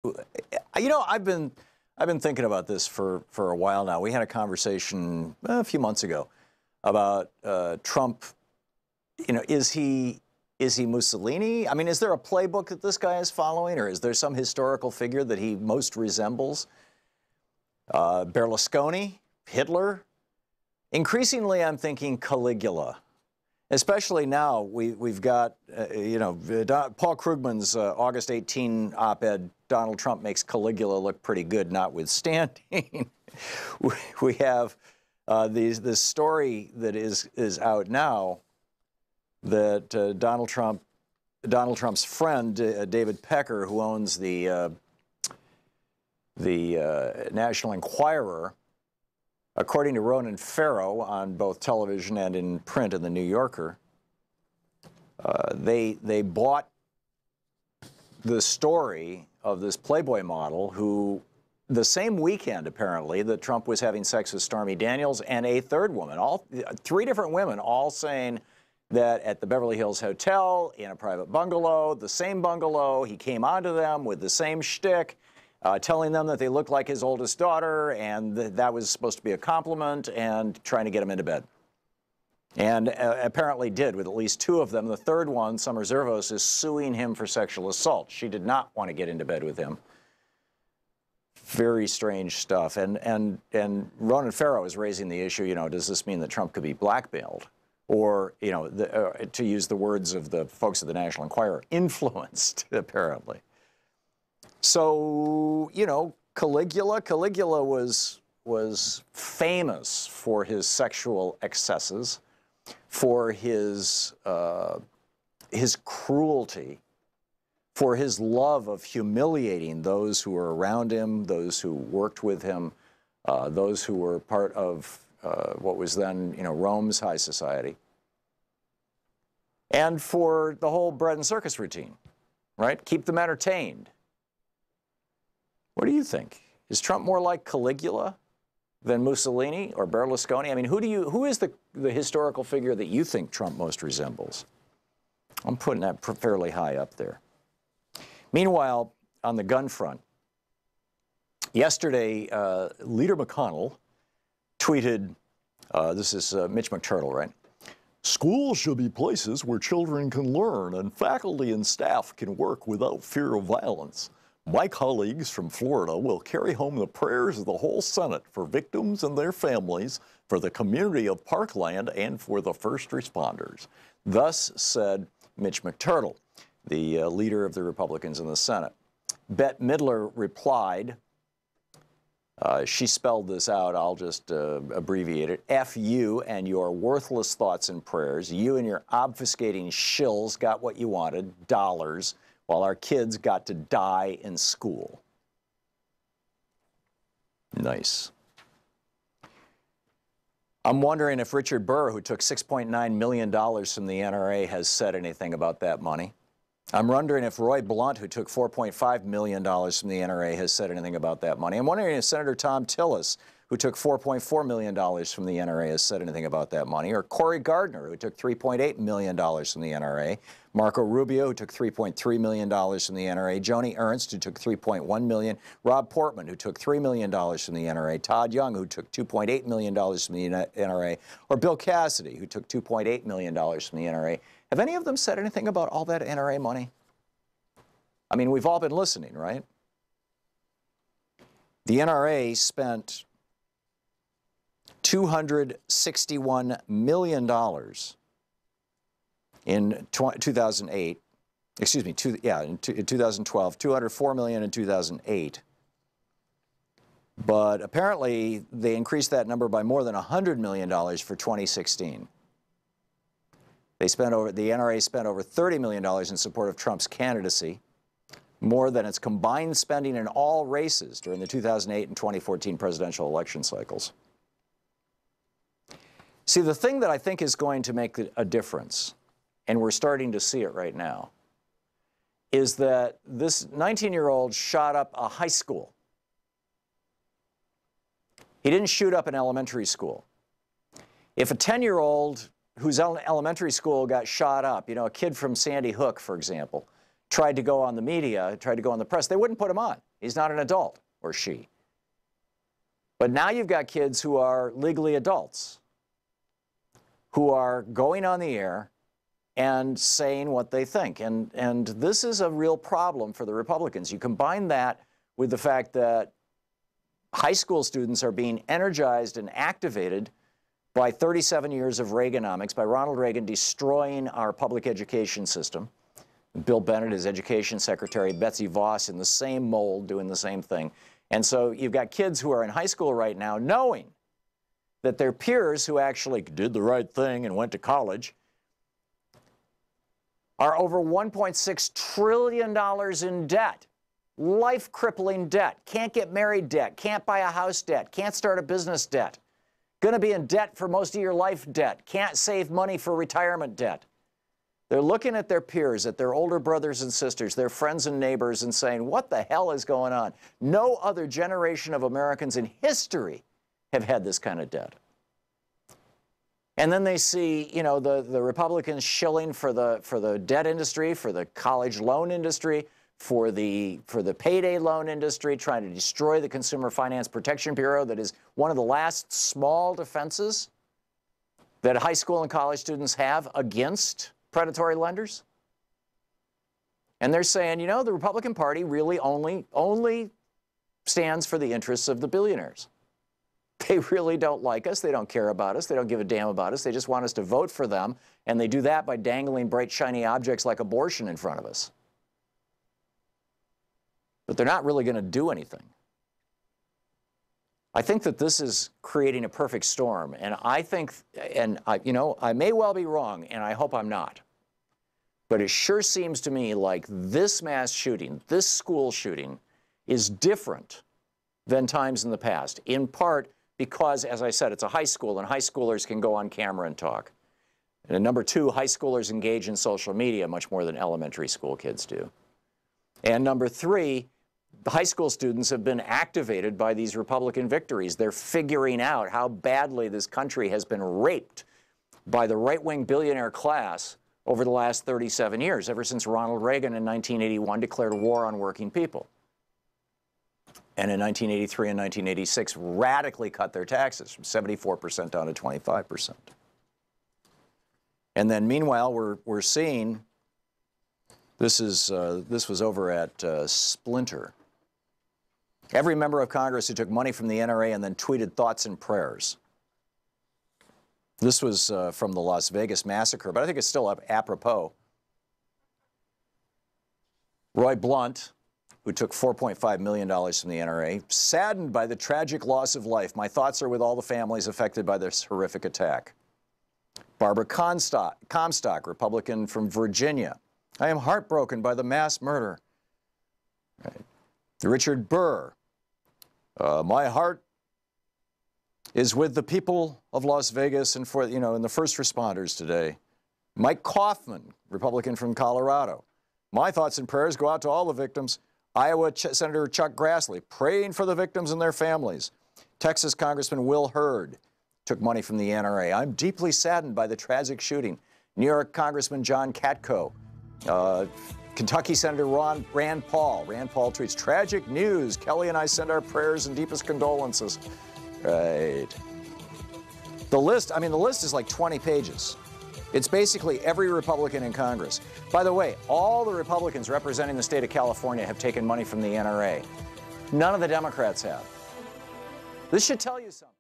You know, I've been thinking about this for a while now. We had a conversation a few months ago about Trump. You know, is he Mussolini? I mean, is there a playbook that this guy is following, or is there some historical figure that he most resembles? Berlusconi, Hitler. Increasingly, I'm thinking Caligula. Especially now, we've got, Paul Krugman's August 18 op-ed, Donald Trump makes Caligula look pretty good, notwithstanding. We have this story that is out now that Donald Trump's friend, David Pecker, who owns the National Enquirer, according to Ronan Farrow on both television and in print in The New Yorker, they bought the story of this Playboy model who, the same weekend apparently, that Trump was having sex with Stormy Daniels and a third woman, three different women, all saying that at the Beverly Hills Hotel, in a private bungalow, the same bungalow, he came onto them with the same shtick, telling them that they looked like his oldest daughter, and that was supposed to be a compliment, and trying to get them into bed. And apparently did, with at least two of them. The third one, Summer Zervos, is suing him for sexual assault. She did not want to get into bed with him. Very strange stuff. And Ronan Farrow is raising the issue, does this mean that Trump could be blackmailed? Or, to use the words of the folks at the National Enquirer, influenced, apparently. So, Caligula was famous for his sexual excesses, for his cruelty, for his love of humiliating those who were around him, those who worked with him, those who were part of what was then, Rome's high society, and for the whole bread and circus routine, right? Keep them entertained. What do you think? Is Trump more like Caligula than Mussolini or Berlusconi? I mean, who is the historical figure that you think Trump most resembles? I'm putting that fairly high up there. Meanwhile, on the gun front, yesterday, Leader McConnell tweeted, this is Mitch McTurtle, right? Schools should be places where children can learn and faculty and staff can work without fear of violence. My colleagues from Florida will carry home the prayers of the whole Senate for victims and their families, for the community of Parkland, and for the first responders. Thus said Mitch McTurtle, the leader of the Republicans in the Senate. Bette Midler replied, she spelled this out, I'll just abbreviate it. F you and your worthless thoughts and prayers. You and your obfuscating shills got what you wanted, dollars, while our kids got to die in school. Nice. I'm wondering if Richard Burr, who took $6.9 million from the NRA, has said anything about that money. I'm wondering if Roy Blunt, who took $4.5 million from the NRA, has said anything about that money. I'm wondering if Senator Thom Tillis, who took $4.4 million from the NRA, has said anything about that money, or Cory Gardner, who took $3.8 million from the NRA, Marco Rubio, who took $3.3 million from the NRA, Joni Ernst, who took $3.1 million, Rob Portman, who took $3 million from the NRA, Todd Young, who took $2.8 million from the NRA, or Bill Cassidy, who took $2.8 million from the NRA. Have any of them said anything about all that NRA money? I mean, we've all been listening, right? The NRA spent $261 million in 2008, excuse me, in 2012, $204 million in 2008. But apparently they increased that number by more than $100 million for 2016. The NRA spent over $30 million in support of Trump's candidacy, more than its combined spending in all races during the 2008 and 2014 presidential election cycles. See, the thing that I think is going to make a difference, and we're starting to see it right now, is that this 19-year-old shot up a high school. He didn't shoot up an elementary school. If a 10-year-old whose elementary school got shot up, a kid from Sandy Hook, for example, tried to go on the media, tried to go on the press, they wouldn't put him on. He's not an adult, or she. But now you've got kids who are legally adults, who are going on the air and saying what they think. And this is a real problem for the Republicans. You combine that with the fact that high school students are being energized and activated by 37 years of Reaganomics, by Ronald Reagan destroying our public education system. Bill Bennett, his education secretary, Betsy Voss in the same mold, doing the same thing. And so you've got kids who are in high school right now knowing that their peers who actually did the right thing and went to college are over $1.6 trillion in debt, life-crippling debt, can't get married debt, can't buy a house debt, can't start a business debt, going to be in debt for most of your life debt, can't save money for retirement debt. They're looking at their peers, at their older brothers and sisters, their friends and neighbors, and saying, what the hell is going on? No other generation of Americans in history have had this kind of debt. And then they see, you know, the Republicans shilling for the debt industry, for the college loan industry, for the payday loan industry, trying to destroy the Consumer Finance Protection Bureau that is one of the last small defenses that high school and college students have against predatory lenders. And they're saying, you know, the Republican Party really only stands for the interests of the billionaires. They really don't like us. They don't care about us. They don't give a damn about us. They just want us to vote for them. And they do that by dangling bright, shiny objects like abortion in front of us. But they're not really going to do anything. I think that this is creating a perfect storm. And I think, you know, I may well be wrong, and I hope I'm not. But it sure seems to me like this mass shooting, this school shooting, is different than times in the past, in part because, as I said, it's a high school, and high schoolers can go on camera and talk. And number two, high schoolers engage in social media much more than elementary school kids do. And number three, the high school students have been activated by these Republican victories. They're figuring out how badly this country has been raped by the right-wing billionaire class over the last 37 years, ever since Ronald Reagan in 1981 declared war on working people. And in 1983 and 1986, radically cut their taxes from 74% down to 25%. And then meanwhile, we're seeing, this was over at Splinter. Every member of Congress who took money from the NRA and then tweeted thoughts and prayers. This was from the Las Vegas massacre, but I think it's still apropos. Roy Blunt, who took $4.5 million from the NRA, saddened by the tragic loss of life. My thoughts are with all the families affected by this horrific attack. Barbara Comstock, Republican from Virginia. I am heartbroken by the mass murder. Right. Richard Burr. My heart is with the people of Las Vegas and for, you know, and the first responders today. Mike Kaufman, Republican from Colorado. My thoughts and prayers go out to all the victims. Iowa Senator Chuck Grassley, praying for the victims and their families. Texas Congressman Will Hurd took money from the NRA. I'm deeply saddened by the tragic shooting. New York Congressman John Katko. Kentucky Senator Rand Paul. Rand Paul tweets, tragic news. Kelly and I send our prayers and deepest condolences. Right. The list is like 20 pages. It's basically every Republican in Congress. By the way, all the Republicans representing the state of California have taken money from the NRA. None of the Democrats have. This should tell you something.